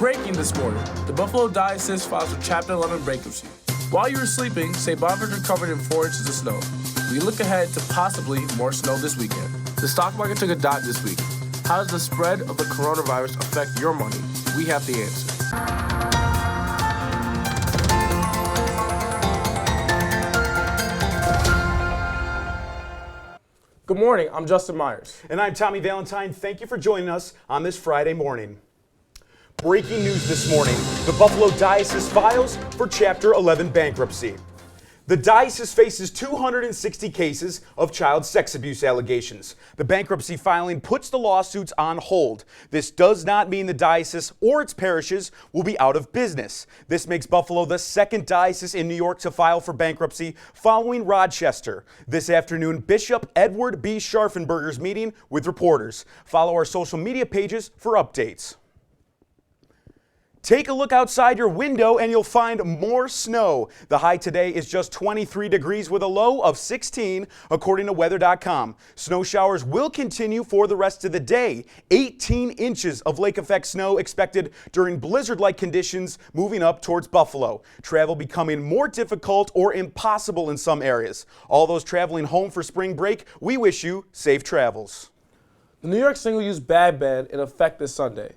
Breaking this morning, the Buffalo Diocese files for Chapter 11 bankruptcy. While you were sleeping, St. Bonaventure covered in 4 inches of snow. We look ahead to possibly more snow this weekend. The stock market took a dive this week. How does the spread of the coronavirus affect your money? We have the answer. Good morning, I'm Justin Myers. And I'm Tommy Valentine. Thank you for joining us on this Friday morning. Breaking news this morning, the Buffalo Diocese files for Chapter 11 bankruptcy. The diocese faces 260 cases of child sex abuse allegations. The bankruptcy filing puts the lawsuits on hold. This does not mean the diocese or its parishes will be out of business. This makes Buffalo the second diocese in New York to file for bankruptcy, following Rochester. This afternoon, Bishop Edward B. Scharfenberger's meeting with reporters. Follow our social media pages for updates. Take a look outside your window and you'll find more snow. The high today is just 23 degrees with a low of 16, according to weather.com. Snow showers will continue for the rest of the day. 18 inches of lake effect snow expected during blizzard-like conditions moving up towards Buffalo. Travel becoming more difficult or impossible in some areas. All those traveling home for spring break, we wish you safe travels. The New York single-use bag ban in effect this Sunday.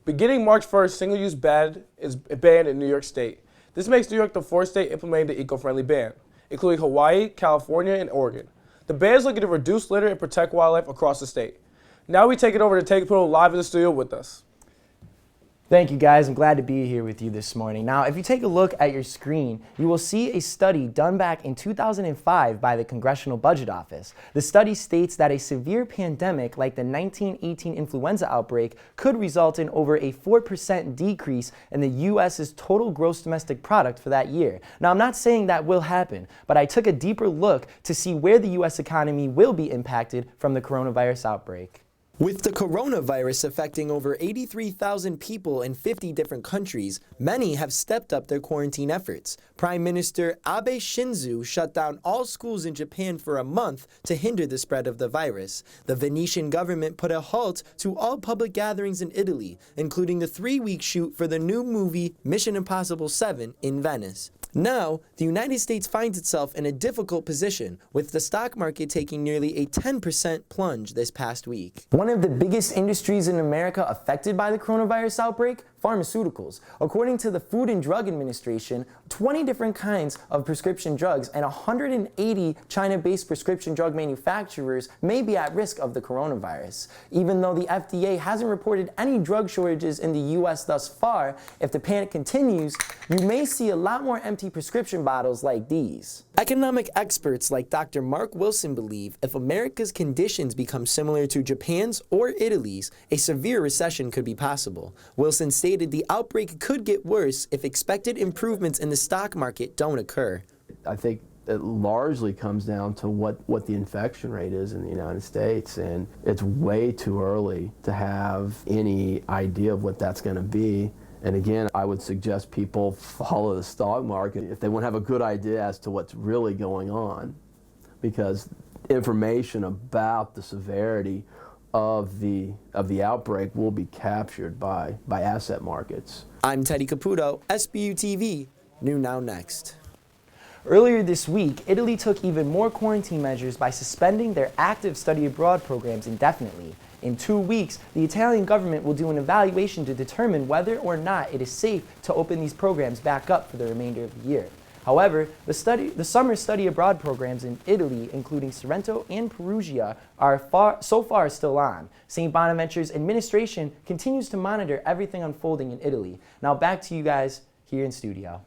Beginning March 1st, single-use bag is banned in New York State. This makes New York the 4th state implementing the eco-friendly ban, including Hawaii, California, and Oregon. The ban is looking to reduce litter and protect wildlife across the state. Now we take it over to Take Pro live in the studio with us. Thank you, guys. I'm glad to be here with you this morning. Now, if you take a look at your screen, you will see a study done back in 2005 by the Congressional Budget Office. The study states that a severe pandemic like the 1918 influenza outbreak could result in over a 4% decrease in the U.S.'s total gross domestic product for that year. Now, I'm not saying that will happen, but I took a deeper look to see where the U.S. economy will be impacted from the coronavirus outbreak. With the coronavirus affecting over 83,000 people in 50 different countries, many have stepped up their quarantine efforts. Prime Minister Abe Shinzo shut down all schools in Japan for a month to hinder the spread of the virus. The Venetian government put a halt to all public gatherings in Italy, including the 3-week shoot for the new movie Mission Impossible 7 in Venice. Now, the United States finds itself in a difficult position, with the stock market taking nearly a 10% plunge this past week. One of the biggest industries in America affected by the coronavirus outbreak? Pharmaceuticals. According to the Food and Drug Administration, 20 different kinds of prescription drugs and 180 China-based prescription drug manufacturers may be at risk of the coronavirus. Even though the FDA hasn't reported any drug shortages in the U.S. thus far, if the panic continues, you may see a lot more empty prescription bottles like these. Economic experts like Dr. Mark Wilson believe if America's conditions become similar to Japan's or Italy's, a severe recession could be possible. Wilson stated the outbreak could get worse if expected improvements in the stock market don't occur. I think it largely comes down to what the infection rate is in the United States, and it's way too early to have any idea of what that's going to be. And again, I would suggest people follow the stock market if they want to have a good idea as to what's really going on, because information about the severity of the outbreak will be captured by asset markets. I'm Teddy Caputo, SBU-TV, New Now Next. Earlier this week, Italy took even more quarantine measures by suspending their active study abroad programs indefinitely. In 2 weeks, the Italian government will do an evaluation to determine whether or not it is safe to open these programs back up for the remainder of the year. However, the summer study abroad programs in Italy, including Sorrento and Perugia, are so far still on. St. Bonaventure's administration continues to monitor everything unfolding in Italy. Now back to you guys here in studio.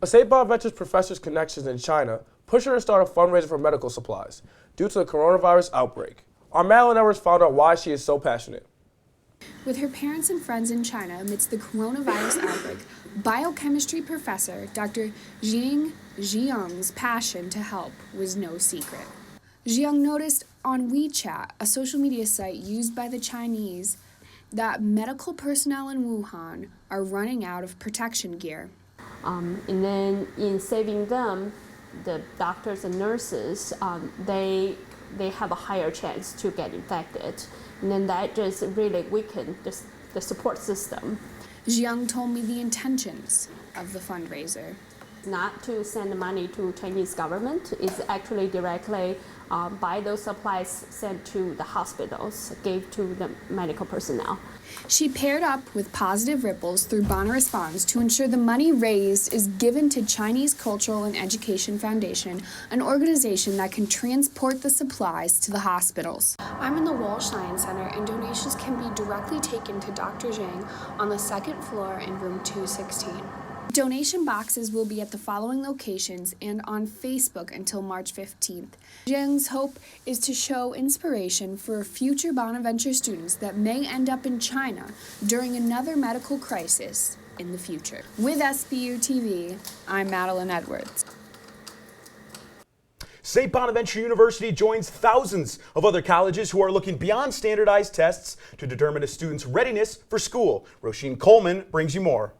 A St. Bonaventure's professor's connections in China pushed her to start a fundraiser for medical supplies due to the coronavirus outbreak. Our Madeline Edwards found out why she is so passionate. With her parents and friends in China amidst the coronavirus outbreak, biochemistry professor Dr. Jiang Jiang's passion to help was no secret. Jiang noticed on WeChat, a social media site used by the Chinese, that medical personnel in Wuhan are running out of protection gear. And then in saving them, the doctors and nurses, they have a higher chance to get infected. And then that just really weakened the support system. Jiang told me the intentions of the fundraiser. Not to send money to Chinese government, is actually directly buy those supplies sent to the hospitals, gave to the medical personnel. She paired up with Positive Ripples through Bonner Responds to ensure the money raised is given to Chinese Cultural and Education Foundation, an organization that can transport the supplies to the hospitals. I'm in the Walsh Science Center, and donations can be directly taken to Dr. Zhang on the second floor in room 216. Donation boxes will be at the following locations and on Facebook until March 15th. Zhang's hope is to show inspiration for future Bonaventure students that may end up in China during another medical crisis in the future. With SBU-TV, I'm Madeline Edwards. St. Bonaventure University joins thousands of other colleges who are looking beyond standardized tests to determine a student's readiness for school. Roisin Coleman brings you more.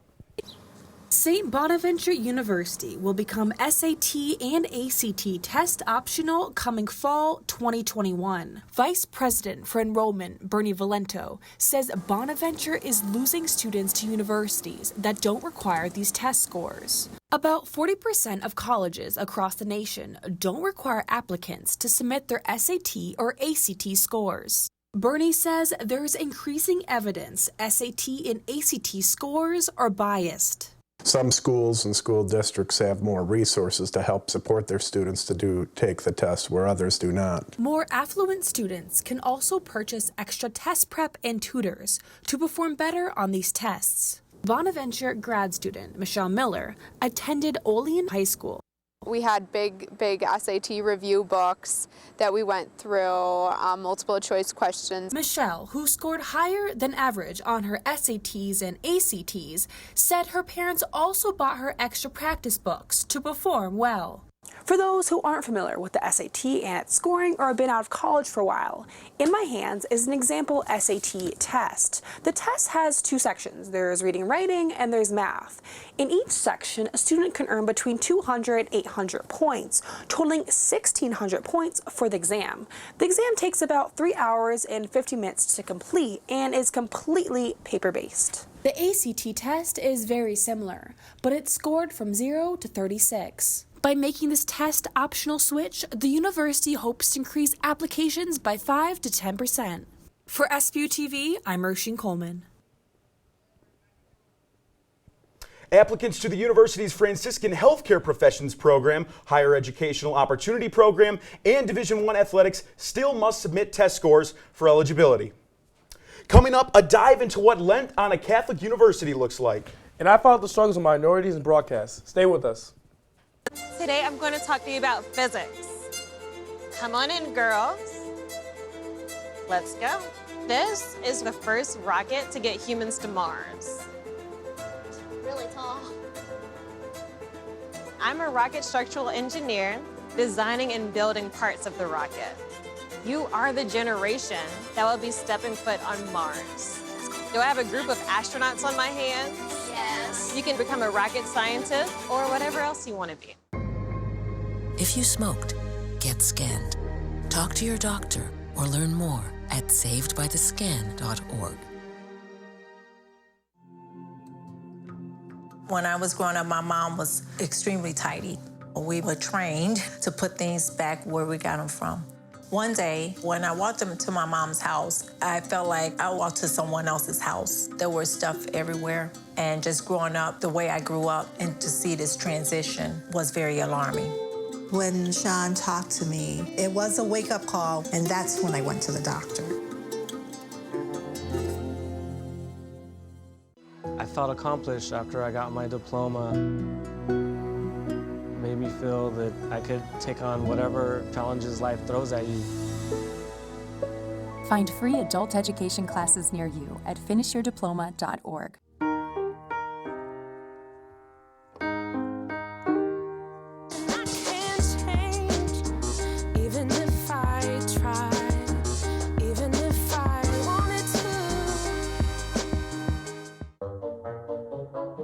St. Bonaventure University will become SAT and ACT test optional coming fall 2021. Vice President for Enrollment Bernie Valento says Bonaventure is losing students to universities that don't require these test scores. About 40% of colleges across the nation don't require applicants to submit their SAT or ACT scores. Bernie says there's increasing evidence SAT and ACT scores are biased. Some schools and school districts have more resources to help support their students to take the test where others do not. More affluent students can also purchase extra test prep and tutors to perform better on these tests. Bonaventure grad student Michelle Miller attended Olean High School. We had big SAT review books that we went through, multiple choice questions. Michelle, who scored higher than average on her SATs and ACTs, said her parents also bought her extra practice books to perform well. For those who aren't familiar with the SAT and its scoring or have been out of college for a while, in my hands is an example SAT test. The test has two sections. There's reading and writing and there's math. In each section, a student can earn between 200 and 800 points, totaling 1,600 points for the exam. The exam takes about 3 hours and 50 minutes to complete and is completely paper-based. The ACT test is very similar, but it's scored from 0 to 36. By making this test optional switch, the university hopes to increase applications by 5 to 10%. For SBU-TV, I'm Roisin Coleman. Applicants to the university's Franciscan Healthcare Professions Program, Higher Educational Opportunity Program, and Division I Athletics still must submit test scores for eligibility. Coming up, a dive into what Lent on a Catholic university looks like. And I found the struggles of minorities in broadcast. Stay with us. Today I'm going to talk to you about physics. Come on in, girls. Let's go. This is the first rocket to get humans to Mars. Really tall. I'm a rocket structural engineer, designing and building parts of the rocket. You are the generation that will be stepping foot on Mars. Do I have a group of astronauts on my hands? Yes. You can become a rocket scientist or whatever else you want to be. If you smoked, get scanned. Talk to your doctor or learn more at savedbythescan.org. When I was growing up, my mom was extremely tidy. We were trained to put things back where we got them from. One day, when I walked into my mom's house, I felt like I walked to someone else's house. There was stuff everywhere. And just growing up the way I grew up and to see this transition was very alarming. When Sean talked to me, it was a wake-up call, and that's when I went to the doctor. I felt accomplished after I got my diploma. Made me feel that I could take on whatever challenges life throws at you. Find free adult education classes near you at finishyourdiploma.org.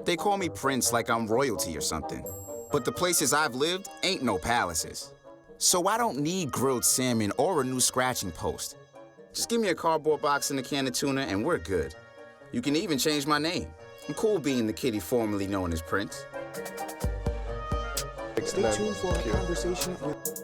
They call me Prince like I'm royalty or something. But the places I've lived ain't no palaces. So I don't need grilled salmon or a new scratching post. Just give me a cardboard box and a can of tuna and we're good. You can even change my name. I'm cool being the kitty formerly known as Prince. Stay tuned for our conversation with...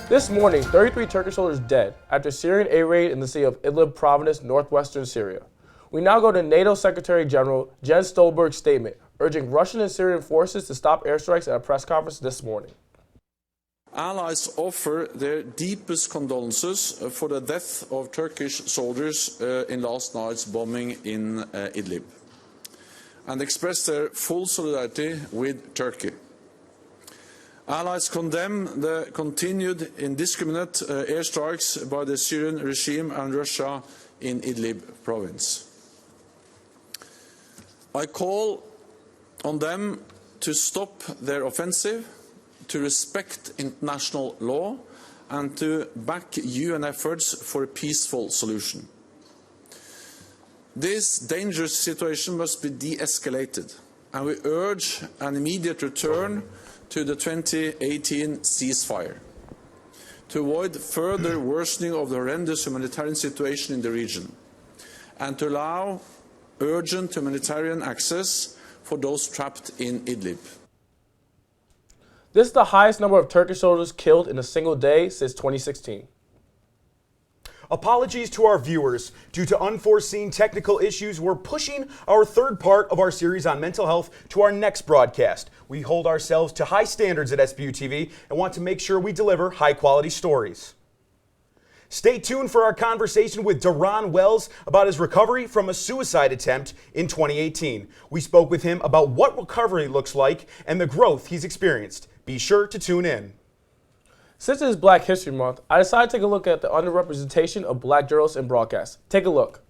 This morning, 33 Turkish soldiers dead after Syrian air raid in the city of Idlib province, northwestern Syria. We now go to NATO Secretary General Jens Stoltenberg's statement, urging Russian and Syrian forces to stop airstrikes at a press conference this morning. Allies offer their deepest condolences for the death of Turkish soldiers in last night's bombing in Idlib, and express their full solidarity with Turkey. Allies condemn the continued indiscriminate airstrikes by the Syrian regime and Russia in Idlib province. I call on them to stop their offensive, to respect international law, and to back UN efforts for a peaceful solution. This dangerous situation must be de-escalated, and we urge an immediate return to the 2018 ceasefire, to avoid further worsening of the horrendous humanitarian situation in the region, and to allow urgent humanitarian access for those trapped in Idlib. This is the highest number of Turkish soldiers killed in a single day since 2016. Apologies to our viewers. Due to unforeseen technical issues, we're pushing our third part of our series on mental health to our next broadcast. We hold ourselves to high standards at SBU-TV and want to make sure we deliver high-quality stories. Stay tuned for our conversation with Deron Wells about his recovery from a suicide attempt in 2018. We spoke with him about what recovery looks like and the growth he's experienced. Be sure to tune in. Since it is Black History Month, I decided to take a look at the underrepresentation of black journalists in broadcast. Take a look.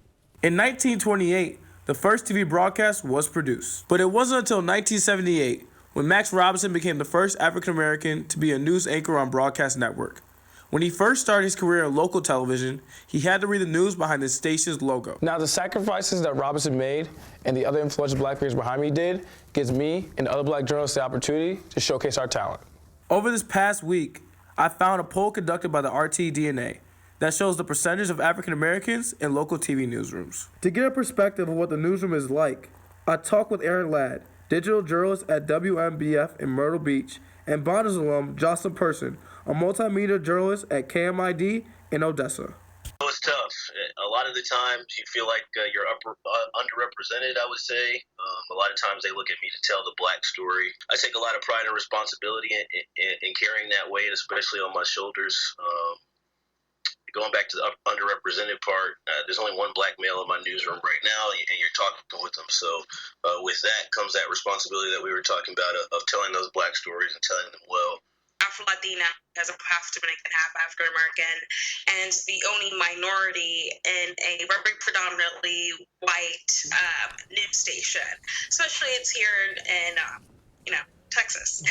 In 1928, the first TV broadcast was produced. But it wasn't until 1978 when Max Robinson became the first African American to be a news anchor on broadcast network. When he first started his career in local television, he had to read the news behind the station's logo. Now, the sacrifices that Robinson made and the other influential black figures behind me did gives me and other black journalists the opportunity to showcase our talent. Over this past week, I found a poll conducted by the RT-DNA that shows the percentage of African Americans in local TV newsrooms. To get a perspective of what the newsroom is like, I talked with Aaron Ladd, digital journalist at WMBF in Myrtle Beach, and Bonners alum Jocelyn Person, a multimedia journalist at KMID in Odessa. It's tough. A lot of the times you feel like you're underrepresented, I would say. A lot of times they look at me to tell the black story. I take a lot of pride and responsibility in carrying that weight, especially on my shoulders. Going back to the underrepresented part, there's only one black male in my newsroom right now, and you're talking with them. So with that comes that responsibility that we were talking about of telling those black stories and telling them well. Afro-Latina as a half Dominican, half African-American, and the only minority in a very predominantly white news station, especially it's here in Texas.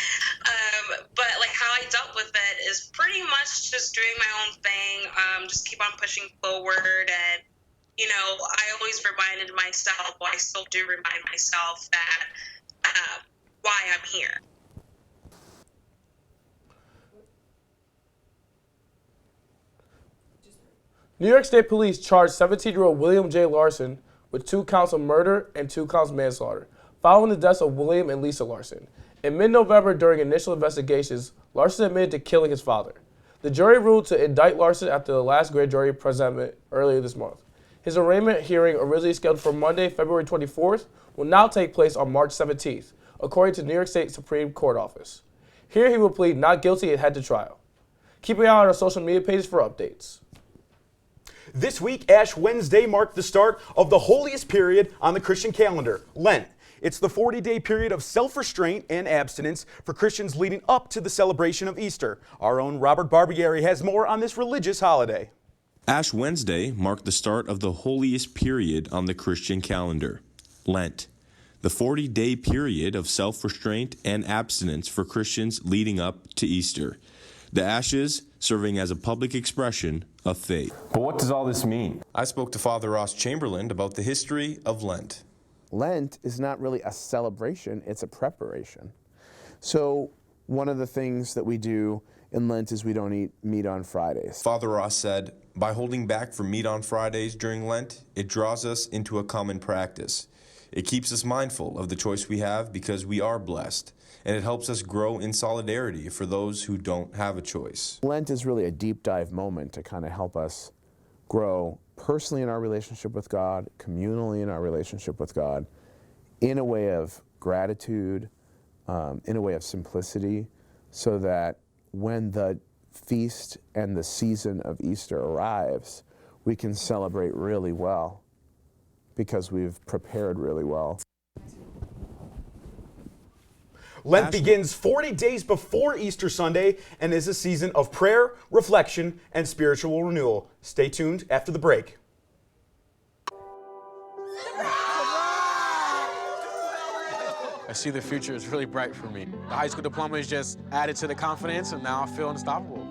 But like how I dealt with it is pretty much just doing my own thing, just keep on pushing forward. And, I always reminded myself, well, I still do remind myself that why I'm here. New York State Police charged 17-year-old William J. Larson with 2 counts of murder and 2 counts of manslaughter, following the deaths of William and Lisa Larson. In mid-November, during initial investigations, Larson admitted to killing his father. The jury ruled to indict Larson after the last grand jury presentment earlier this month. His arraignment hearing, originally scheduled for Monday, February 24th, will now take place on March 17th, according to New York State Supreme Court office. Here he will plead not guilty and head to trial. Keep an eye on our social media pages for updates. This week, Ash Wednesday marked the start of the holiest period on the Christian calendar, Lent. It's the 40-day period of self-restraint and abstinence for Christians leading up to the celebration of Easter. Our own Robert Barbieri has more on this religious holiday. Ash Wednesday marked the start of the holiest period on the Christian calendar, Lent, the 40-day period of self-restraint and abstinence for Christians leading up to Easter. The ashes serving as a public expression of faith. But what does all this mean? I spoke to Father Ross Chamberlain about the history of Lent. Lent is not really a celebration, it's a preparation. So one of the things that we do in Lent is we don't eat meat on Fridays. Father Ross said, by holding back from meat on Fridays during Lent, it draws us into a common practice. It keeps us mindful of the choice we have because we are blessed, and it helps us grow in solidarity for those who don't have a choice. Lent is really a deep dive moment to kind of help us grow personally in our relationship with God, communally in our relationship with God, in a way of gratitude, in a way of simplicity, so that when the feast and the season of Easter arrives, we can celebrate really well because we've prepared really well. Lent begins 40 days before Easter Sunday and is a season of prayer, reflection, and spiritual renewal. Stay tuned after the break. I see the future is really bright for me. The high school diploma is just added to the confidence, and now I feel unstoppable.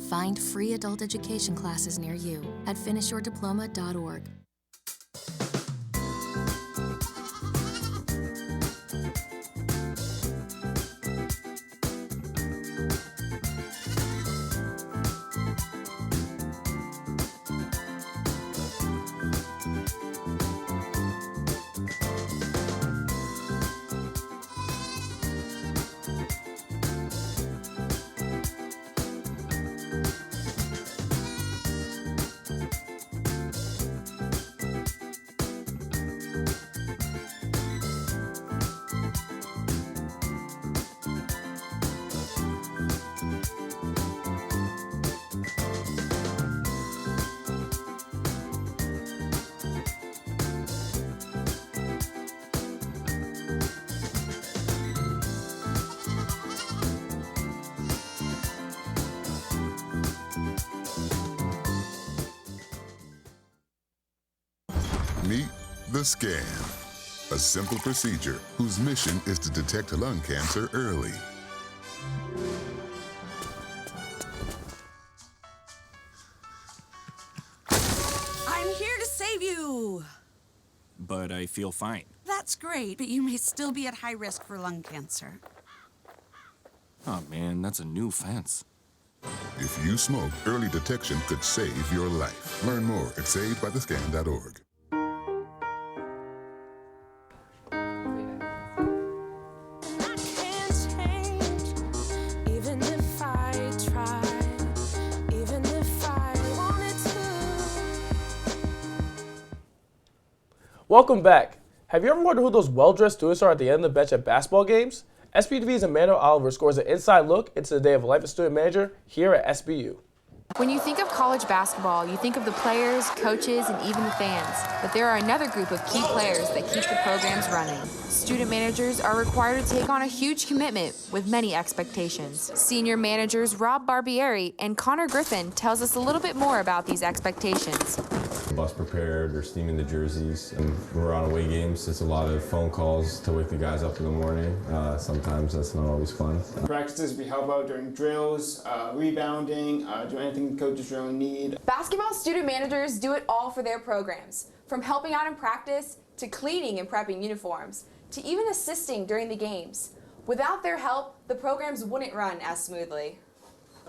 Find free adult education classes near you at finishyourdiploma.org. Meet the scan, a simple procedure whose mission is to detect lung cancer early. I'm here to save you. But I feel fine. That's great, but you may still be at high risk for lung cancer. Oh man, that's a new fence. If you smoke, early detection could save your life. Learn more at savedbythescan.org. Welcome back. Have you ever wondered who those well-dressed students are at the end of the bench at basketball games? SBU-TV's Amanda Oliver scores an inside look into the day of life as student manager here at SBU. When you think of college basketball, you think of the players, coaches, and even the fans. But there are another group of key players that keep the programs running. Student managers are required to take on a huge commitment with many expectations. Senior managers Rob Barbieri and Connor Griffin tells us a little bit more about these expectations. Bus prepared, we're steaming the jerseys, and we're on away games. It's a lot of phone calls to wake the guys up in the morning. Sometimes that's not always fun. Practices we help out during drills, rebounding, do anything coaches really need. Basketball student managers do it all for their programs, from helping out in practice to cleaning and prepping uniforms, to even assisting during the games. Without their help, the programs wouldn't run as smoothly.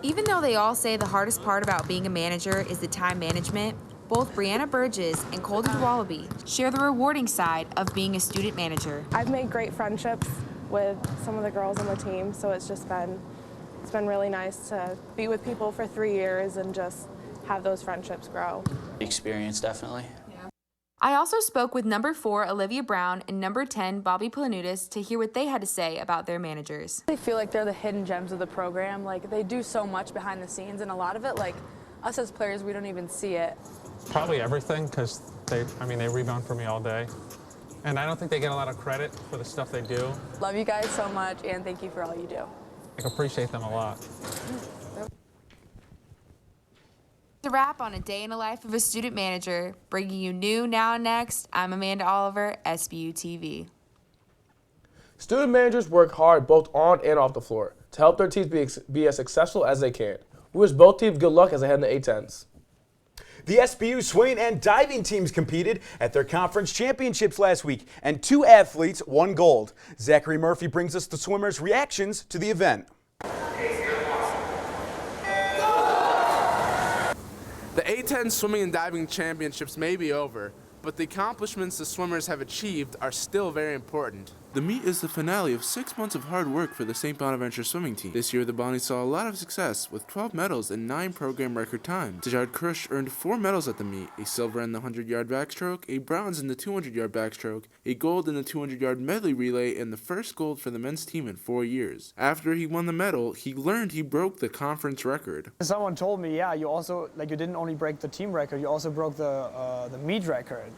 Even though they all say the hardest part about being a manager is the time management, both Brianna Burgess and Colton Wallaby share the rewarding side of being a student manager. I've made great friendships with some of the girls on the team, so it's been really nice to be with people for 3 years and just have those friendships grow. Experience, definitely. I also spoke with number 4 Olivia Brown and number 10 Bobby Planutis to hear what they had to say about their managers. I feel like they're the hidden gems of the program. Like, they do so much behind the scenes, and a lot of it, like, us as players, we don't even see it. Probably everything, because they rebound for me all day. And I don't think they get a lot of credit for the stuff they do. Love you guys so much, and thank you for all you do. I appreciate them a lot. To wrap on a day in the life of a student manager, bringing you new, now, and next, I'm Amanda Oliver, SBU-TV. Student managers work hard both on and off the floor to help their teams be as successful as they can. We wish both teams good luck as they head into A-10s. The SBU swimming and diving teams competed at their conference championships last week, and 2 athletes won gold. Zachary Murphy brings us the swimmers' reactions to the event. The A10 Swimming and Diving Championships may be over, but the accomplishments the swimmers have achieved are still very important. The meet is the finale of 6 months of hard work for the St. Bonaventure swimming team. This year, the Bonnies saw a lot of success with 12 medals and 9 program record times. Tajard Krush earned 4 medals at the meet, a silver in the 100-yard backstroke, a bronze in the 200-yard backstroke, a gold in the 200-yard medley relay, and the first gold for the men's team in 4 years. After he won the medal, he learned he broke the conference record. Someone told me, yeah, you also, you didn't only break the team record, you also broke the meet record.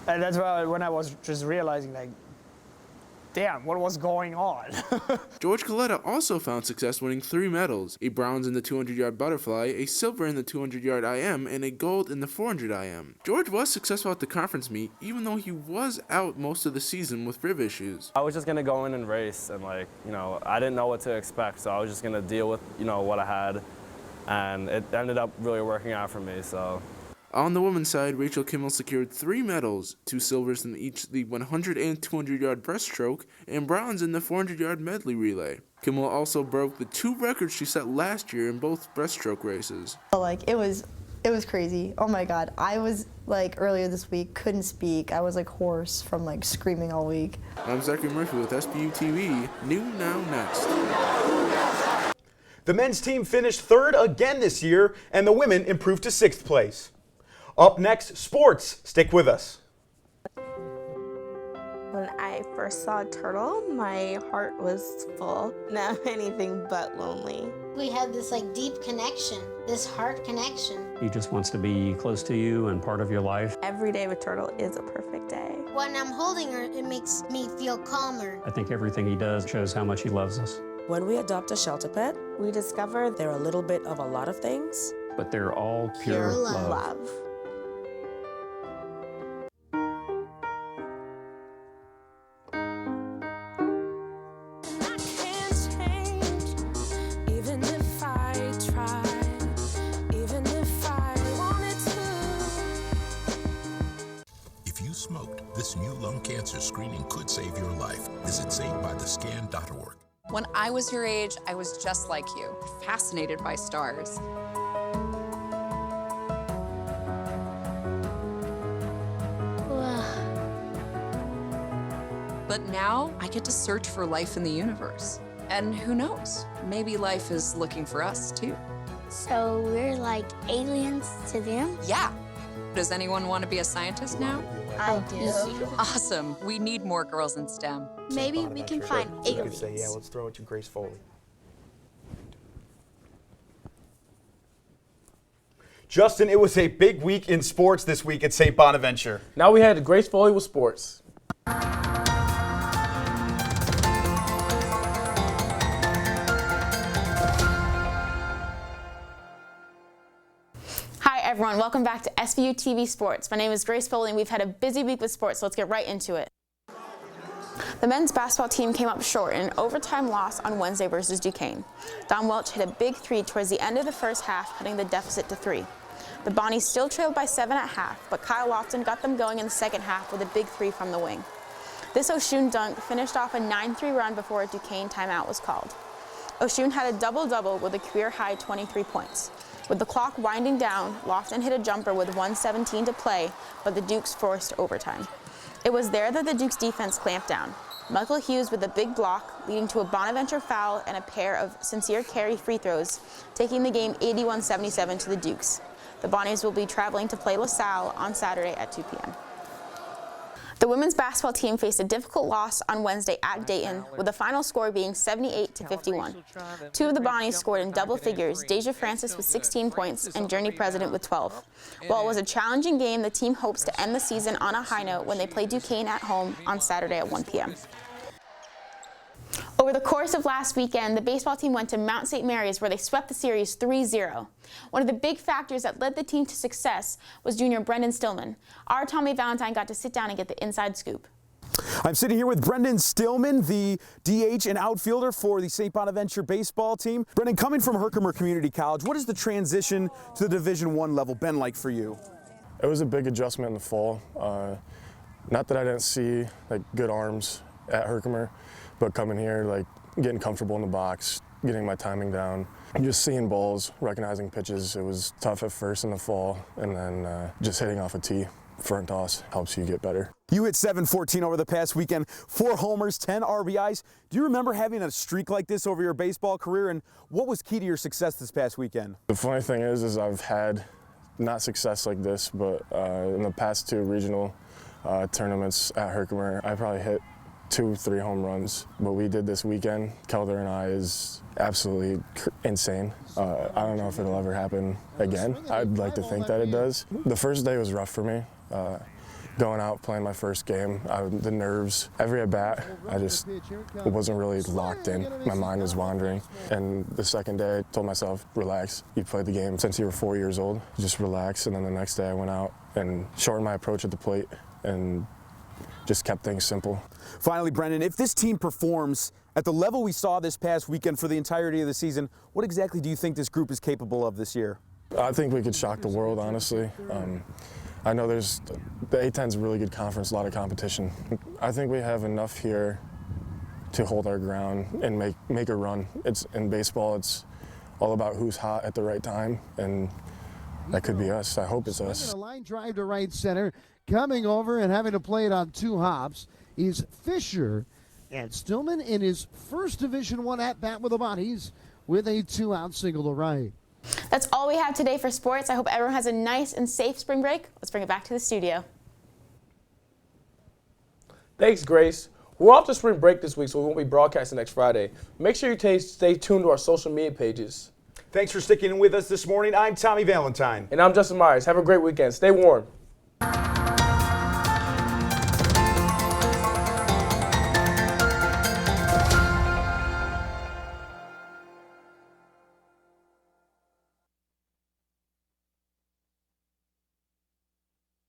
And that's when I was just realizing, damn, what was going on? George Coletta also found success winning 3 medals, a bronze in the 200-yard butterfly, a silver in the 200-yard IM, and a gold in the 400 IM. George was successful at the conference meet, even though he was out most of the season with rib issues. I was just going to go in and race, and I didn't know what to expect, so I was just going to deal with, what I had, and it ended up really working out for me, so. On the women's side, Rachel Kimmel secured 3 medals, 2 silvers in each the 100 and 200-yard breaststroke, and bronze in the 400-yard medley relay. Kimmel also broke the 2 records she set last year in both breaststroke races. It was crazy. Oh my God. I was earlier this week, couldn't speak. I was hoarse from screaming all week. I'm Zachary Murphy with SBU-TV. New Now Next. The men's team finished 3rd again this year, and the women improved to 6th place. Up next, sports. Stick with us. When I first saw a turtle, my heart was full. Now I'm anything but lonely. We have this deep connection, this heart connection. He just wants to be close to you and part of your life. Every day with turtle is a perfect day. When I'm holding her, it makes me feel calmer. I think everything he does shows how much he loves us. When we adopt a shelter pet, we discover they're a little bit of a lot of things. But they're all pure love. This new lung cancer screening could save your life. Visit SaveByTheScan.org. When I was your age, I was just like you, fascinated by stars. But now I get to search for life in the universe. And who knows, maybe life is looking for us too. So we're like aliens to them? Yeah. Does anyone want to be a scientist now? I do. Awesome. We need more girls in STEM. Maybe we can find aliens. Say, yeah, let's throw it to Grace Foley. Justin, it was a big week in sports this week at St. Bonaventure. Now we had Grace Foley with sports. Hi everyone, welcome back to SBU-TV Sports. My name is Grace Foley and we've had a busy week with sports, so let's get right into it. The men's basketball team came up short in an overtime loss on Wednesday versus Duquesne. Don Welch hit a big 3 towards the end of the first half, cutting the deficit to 3. The Bonnies still trailed by 7 at half, but Kyle Lofton got them going in the second half with a big 3 from the wing. This Oshun dunk finished off a 9-3 run before a Duquesne timeout was called. Oshun had a double-double with a career-high 23 points. With the clock winding down, Lofton hit a jumper with 1:17 to play, but the Dukes forced overtime. It was there that the Dukes defense clamped down. Michael Hughes with a big block, leading to a Bonaventure foul and a pair of Sincere Carey free throws, taking the game 81-77 to the Dukes. The Bonnies will be traveling to play LaSalle on Saturday at 2 p.m. The women's basketball team faced a difficult loss on Wednesday at Dayton, with the final score being 78-51. 2 of the Bonnies scored in double figures, Deja Francis with 16 points and Journey President with 12. While it was a challenging game, the team hopes to end the season on a high note when they play Duquesne at home on Saturday at 1 p.m. Over the course of last weekend, the baseball team went to Mount St. Mary's where they swept the series 3-0. One of the big factors that led the team to success was junior Brendan Stillman. Our Tommy Valentine got to sit down and get the inside scoop. I'm sitting here with Brendan Stillman, the DH and outfielder for the St. Bonaventure baseball team. Brendan, coming from Herkimer Community College, what has the transition to the Division I level been like for you? It was a big adjustment in the fall. Not that I didn't see like good arms at Herkimer, but coming here, like getting comfortable in the box, getting my timing down, just seeing balls, recognizing pitches. It was tough at first in the fall, and then just hitting off a tee. Front toss helps you get better. You hit .714 over the past weekend, 4 homers, 10 RBIs. Do you remember having a streak like this over your baseball career, and what was key to your success this past weekend? The funny thing is I've had not success like this, but in the past 2 regional tournaments at Herkimer, I probably hit 2-3 home runs. What we did this weekend, Kelder and I, is absolutely insane. I don't know if it'll ever happen again. I'd like to think that it does. The first day was rough for me. Going out, playing my first game, the nerves, every at bat, I just wasn't really locked in. My mind was wandering. And the second day, I told myself, relax. You played the game since you were 4 years old. Just relax. And then the next day I went out and shortened my approach at the plate and just kept things simple. Finally, Brendan, if this team performs at the level we saw this past weekend for the entirety of the season, what exactly do you think this group is capable of this year? I think we could shock the world, honestly. I know the A-10 is a really good conference, a lot of competition. I think we have enough here to hold our ground and make a run. In baseball, it's all about who's hot at the right time, and that could be us. I hope it's us. A line drive to right center, coming over and having to play it on 2 hops is Fisher, and Stillman in his first Division I at-bat with the Bonnies with a 2-out single to right. That's all we have today for sports. I hope everyone has a nice and safe spring break. Let's bring it back to the studio. Thanks, Grace. We're off to spring break this week, so we won't be broadcasting next Friday. Make sure you stay tuned to our social media pages. Thanks for sticking with us this morning. I'm Tommy Valentine. And I'm Justin Myers. Have a great weekend. Stay warm.